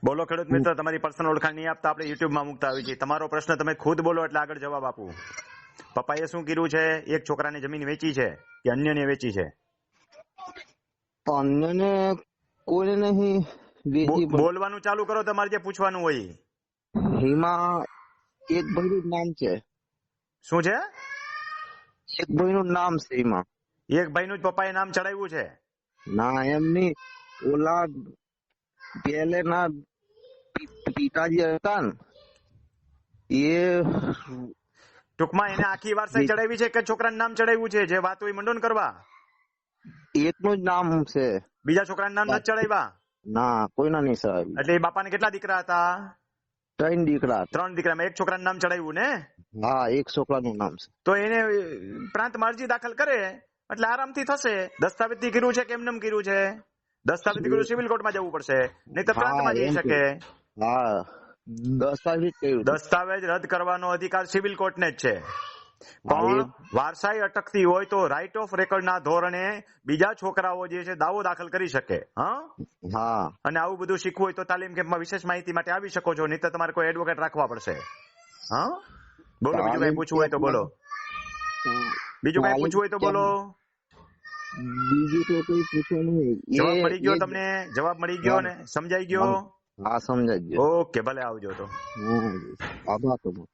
બોલો ખેડૂત મિત્ર, તમારી પર્સનલ ઓળખાણ નહીં આપતા આપણે યુટ્યુબમાં મૂકતા આવી છીએ. તમારો પ્રશ્ન તમે ખુદ બોલો એટલે આગળ જવાબ આપું. પપ્પાએ શું કર્યું છે? એક છોકરાને જમીન વેચી છે કે અન્યને વેચી છે? અન્યને કોઈને નહીં વેચી, પણ બોલવાનું ચાલુ કરો, તમારે જે પૂછવાનું હોય. એમાં એક ભાઈનું જ નામ છે. શું છે? એક ભાઈનું નામ છે એમાં. એક ભાઈનું જ પપ્પાએ નામ ચડાવ્યું છે? ના એમ નહીં, ઓલા પહેલેના પિતાજી હતા ને એ ટૂંકમાં એને આખી વારસાઈ ચડાવી છે કે છોકરાનું નામ ચડાવ્યું છે? જે વાત હોય મંડન કરવા. એકનું જ નામ છે. બીજા છોકરાનું નામ નથી ચડાવ્યા? ના, કોઈના નહીં સાહેબ. એટલે એ બાપાને કેટલા દીકરા હતા? 3 દીકરા. 3 દીકરામાં એક છોકરાનું નામ ચડાવ્યું ને? હા, એક છોકરાનું નામ છે. તો એને પ્રાંતમાં અરજી દાખલ કરે એટલે આરામથી થશે. દસ્તાવેજથી કર્યું છે કે એમને એમ કર્યું છે? દસ્તાવેજથી કર્યું સિવિલ કોર્ટમાં જવું પડશે, નહીં તો પ્રાંતમાં જઈ શકે. હા, દસ્તાવેજ કર્યું. દસ્તાવેજ રદ કરવાનો અધિકાર સિવિલ કોર્ટને જ છે. પણ વારસાઈ અટકતી હોય તો રાઇટ ઓફ રેકોર્ડના ધોરણે બીજા છોકરાઓ જે છે દાવો દાખલ કરી શકે. હા, અને આવું બધું શીખવું હોય તો તાલીમ કેમ્પમાં વિશેષ માહિતી માટે આવી શકો છો, નહીં તો તમારે કોઈ એડવોકેટ રાખવા પડશે. હા, બોલો. બીજું કઈ પૂછવું હોય તો બોલો. બીજું કઈ પૂછવું હોય તો બોલો. બીજું તો કોઈ પૂછવાનું નહીં. જવાબ મળી ગયો તમને? જવાબ મળી ગયો ને? સમજાઈ ગયો? હા, સમજાઈ ગયો. ઓકે, ભલે આવજો તો. આભાર તમારો.